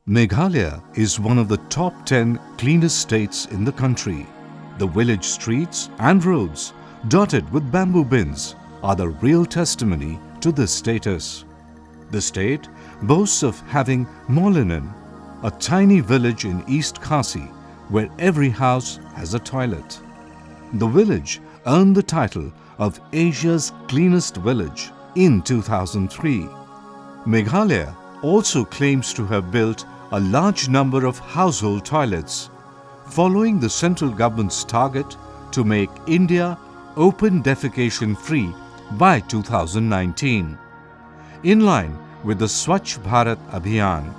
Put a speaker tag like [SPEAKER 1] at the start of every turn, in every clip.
[SPEAKER 1] Meghalaya is one of the top 10 cleanest states in the country. The village streets and roads, dotted with bamboo bins, are the real testimony to this status. The state boasts of having Molinan, a tiny village in East Khasi, where every house has a toilet. The village earned the title of Asia's cleanest village in 2003. Meghalaya also claims to have built a large number of household toilets, following the central government's target to make India open defecation free by 2019, in line with the Swachh Bharat abhiyan.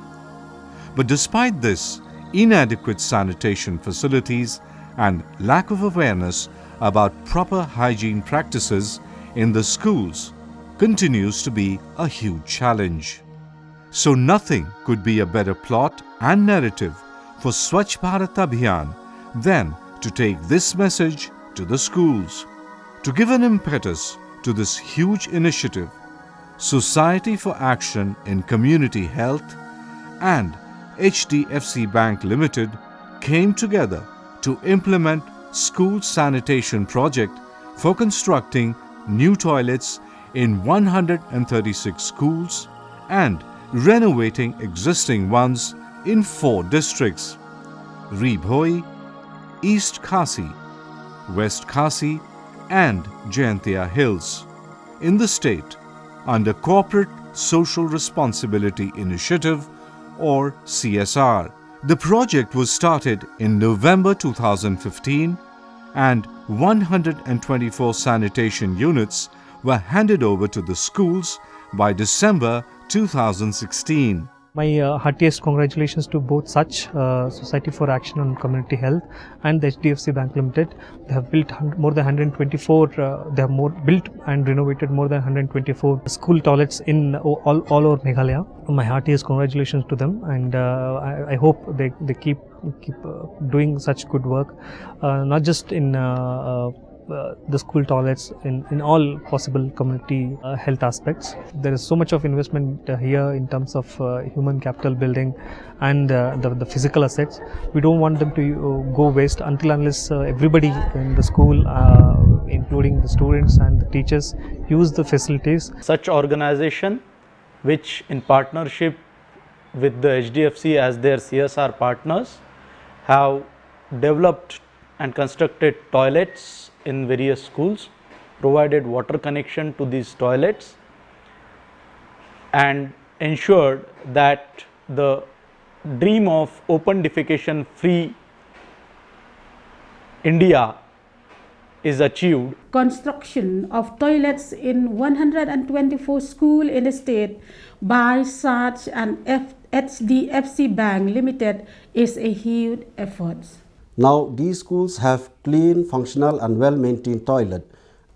[SPEAKER 1] But despite this, inadequate sanitation facilities and lack of awareness about proper hygiene practices in the schools continues to be a huge challenge. So nothing could be a better plot and narrative for Swachh Bharat Abhiyan than to take this message to the schools. To give an impetus to this huge initiative, Society for Action in Community Health and HDFC Bank Limited came together to implement school sanitation project for constructing new toilets in 136 schools and renovating existing ones in 4 districts: Ribhoi, East Khasi, West Khasi and Jaintia Hills in the state under Corporate Social Responsibility Initiative or CSR. The project was started in November 2015 and 124 sanitation units were handed over to the schools by December 2016.
[SPEAKER 2] My heartiest congratulations to both SACH, Society for Action on Community Health, and the HDFC Bank Limited. They have built more than 124. They have built and renovated more than 124 school toilets in all over Meghalaya. My heartiest congratulations to them, and I hope they keep doing such good work, not just in the school toilets, in all possible community health aspects. There is so much of investment here in terms of human capital building and the physical assets. We don't want them to go waste unless everybody in the school, including the students and the teachers, use the facilities.
[SPEAKER 3] Such organization, which in partnership with the HDFC as their CSR partners, have developed and constructed toilets in various schools, provided water connection to these toilets, and ensured that the dream of open defecation free India is achieved.
[SPEAKER 4] Construction of toilets in 124 schools in the state by SACH and HDFC Bank Limited is a huge effort.
[SPEAKER 5] Now these schools have clean, functional and well-maintained toilet.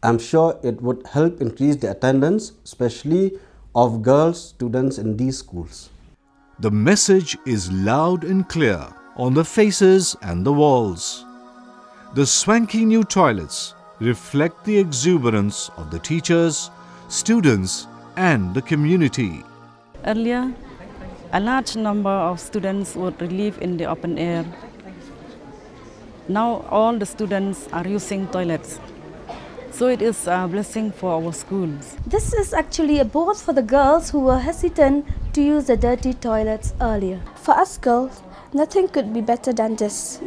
[SPEAKER 5] I'm sure it would help increase the attendance, especially of girls students in these schools.
[SPEAKER 1] The message is loud and clear on the faces and the walls. The swanky new toilets reflect the exuberance of the teachers, students and the community.
[SPEAKER 6] Earlier, a large number of students would live in the open air. Now all the students are using toilets, so it is a blessing for our schools.
[SPEAKER 7] This is actually a boost for the girls who were hesitant to use the dirty toilets earlier. For us girls, nothing could be better than this.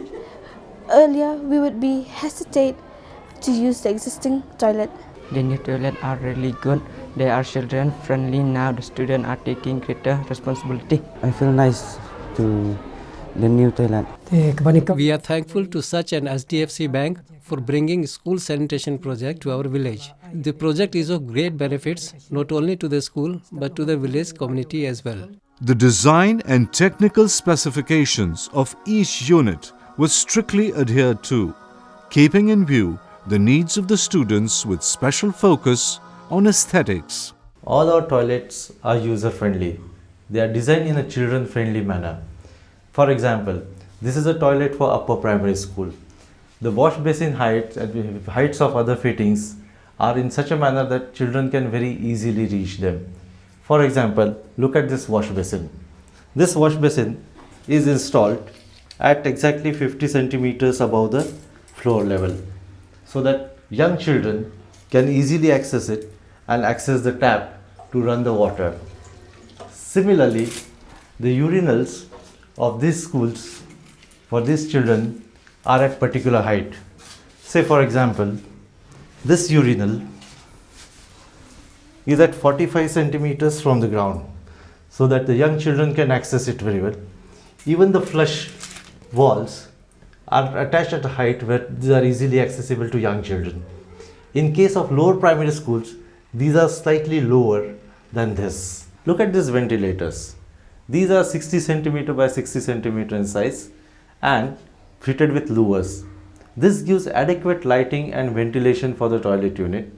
[SPEAKER 7] Earlier, we would be hesitant to use the existing toilet.
[SPEAKER 8] The new toilets are really good. They are children friendly. Now the students are taking greater responsibility.
[SPEAKER 9] I feel nice to the new toilet.
[SPEAKER 10] We are thankful to SACH and HDFC Bank for bringing school sanitation project to our village. The project is of great benefits not only to the school but to the village community as well.
[SPEAKER 1] The design and technical specifications of each unit was strictly adhered to, keeping in view the needs of the students with special focus on aesthetics.
[SPEAKER 3] All our toilets are user friendly. They are designed in a children friendly manner. For example, this is a toilet for upper primary school. The wash basin heights and heights of other fittings are in such a manner that children can very easily reach them. For example, look at this wash basin. This wash basin is installed at exactly 50 centimeters above the floor level, so that young children can easily access it and access the tap to run the water. Similarly, the urinals of these schools for these children are at particular height. Say for example, this urinal is at 45 centimeters from the ground, so that the young children can access it very well. Even the flush walls are attached at a height where these are easily accessible to young children. In case of lower primary schools, these are slightly lower than this. Look at these ventilators. These are 60 centimeter by 60 centimeter in size and fitted with louvers. This gives adequate lighting and ventilation for the toilet unit.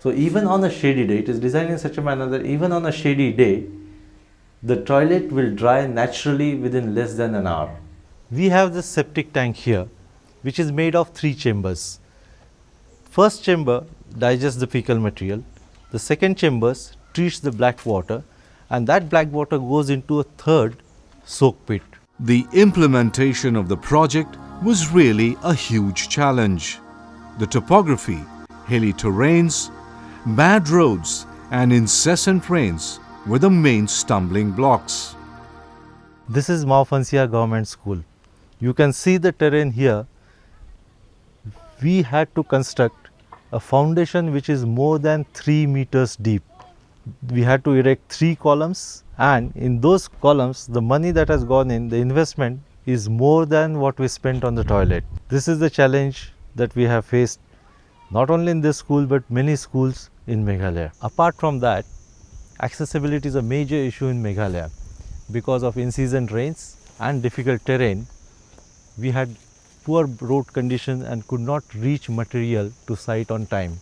[SPEAKER 3] So even on a shady day, it is designed in such a manner that even on a shady day, the toilet will dry naturally within less than an hour. We have this septic tank here, which is made of 3 chambers. First chamber digests the fecal material. The second chamber treats the black water, and that black water goes into a third soak pit.
[SPEAKER 1] The implementation of the project was really a huge challenge. The topography, hilly terrains, bad roads and incessant rains were the main stumbling blocks.
[SPEAKER 3] This is Maofansia Government School. You can see the terrain here. We had to construct a foundation which is more than 3 meters deep. We had to erect 3 columns, and in those columns the money that has gone in, the investment is more than what we spent on the toilet. This is the challenge that we have faced not only in this school but many schools in Meghalaya. Apart from that, accessibility is a major issue in Meghalaya. Because of in-season rains and difficult terrain, we had poor road conditions and could not reach material to site on time.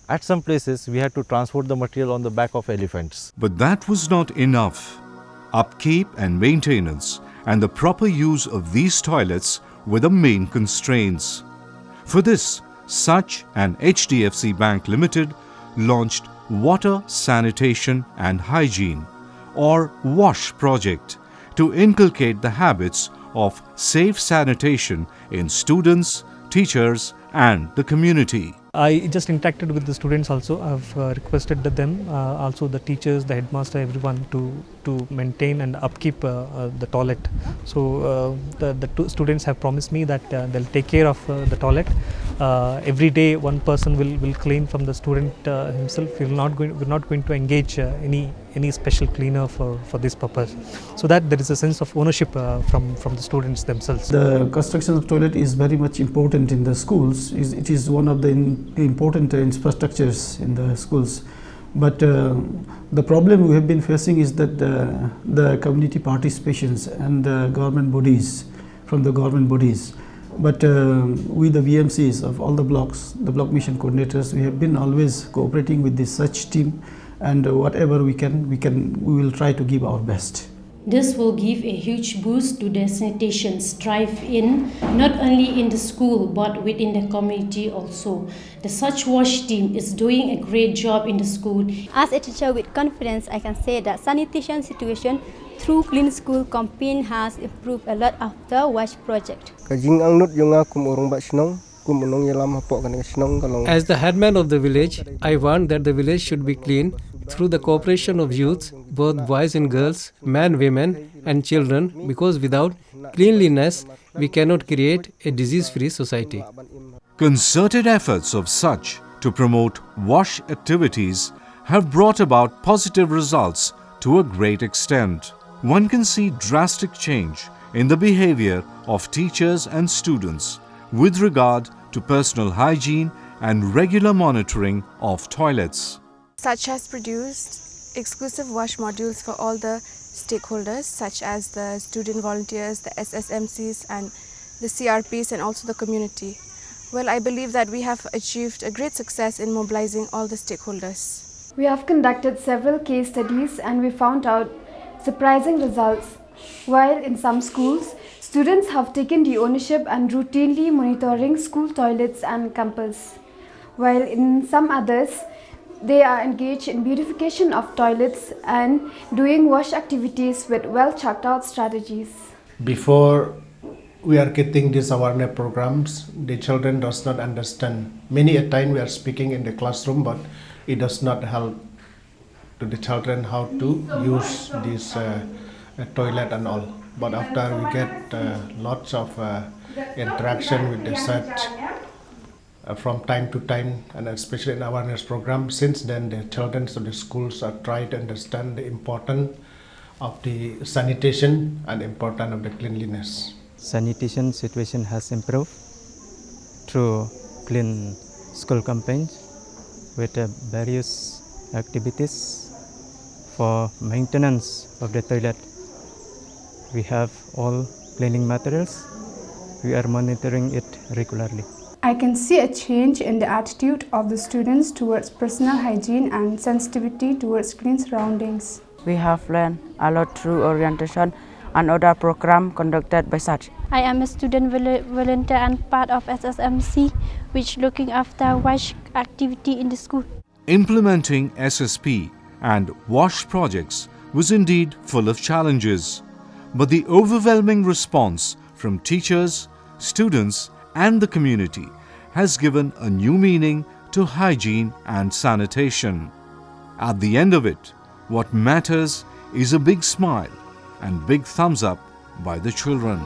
[SPEAKER 3] At some places, we had to transport the material on the back of elephants.
[SPEAKER 1] But that was not enough. Upkeep and maintenance and the proper use of these toilets were the main constraints. For this, SACH and HDFC Bank Limited launched Water, Sanitation and Hygiene, or WASH project, to inculcate the habits of safe sanitation in students, teachers and the community.
[SPEAKER 2] I just interacted with the students also. I've requested them, also the teachers, the headmaster, everyone to maintain and upkeep the toilet. So the students have promised me that they'll take care of the toilet. Every day one person will clean from the student himself. We're not going to engage any special cleaner for this purpose, so that there is a sense of ownership from the students themselves.
[SPEAKER 11] The construction of toilet is very much important in the schools. It is one of the important infrastructures in the schools. But the problem we have been facing is that the community participations and the government bodies, from the government bodies. But we the VMCs of all the blocks, the block mission coordinators, we have been always cooperating with the SACH team, and whatever we will try to give our best.
[SPEAKER 12] This will give a huge boost to the sanitation strive in not only in the school but within the community also. The SACH WASH team is doing a great job in the school.
[SPEAKER 13] As a teacher with confidence, I can say that sanitation situation through Clean School campaign has improved a lot after WASH project.
[SPEAKER 10] As the headman of the village, I want that the village should be clean through the cooperation of youths, both boys and girls, men, women and children, because without cleanliness, we cannot create a disease-free society.
[SPEAKER 1] Concerted efforts of SACH to promote WASH activities have brought about positive results to a great extent. One can see drastic change in the behavior of teachers and students with regard to personal hygiene and regular monitoring of toilets.
[SPEAKER 14] SACH has produced exclusive WASH modules for all the stakeholders, such as the student volunteers, the SSMCs and the CRPs and also the community. Well, I believe that we have achieved a great success in mobilizing all the stakeholders.
[SPEAKER 15] We have conducted several case studies and we found out surprising results. While in some schools, students have taken the ownership and routinely monitoring school toilets and campus. While in some others, they are engaged in beautification of toilets and doing wash activities with well checked out strategies.
[SPEAKER 16] Before we are getting these awareness programs, the children does not understand. Many a time we are speaking in the classroom, but it does not help to the children how to use this toilet and all. But after we get lots of interaction with the SACH from time to time, and especially in awareness program, since then the children of the schools are trying to understand the importance of the sanitation and importance of the cleanliness.
[SPEAKER 8] Sanitation situation has improved through clean school campaigns with various activities for maintenance of the toilet. We have all cleaning materials. We are monitoring it regularly.
[SPEAKER 17] I can see a change in the attitude of the students towards personal hygiene and sensitivity towards clean surroundings.
[SPEAKER 6] We have learned a lot through orientation and other programs conducted by SACH.
[SPEAKER 13] I am a student volunteer and part of SSMC, which looking after WASH activity in the school.
[SPEAKER 1] Implementing SSP and WASH projects was indeed full of challenges, but the overwhelming response from teachers, students, and the community has given a new meaning to hygiene and sanitation. At the end of it, what matters is a big smile and big thumbs up by the children.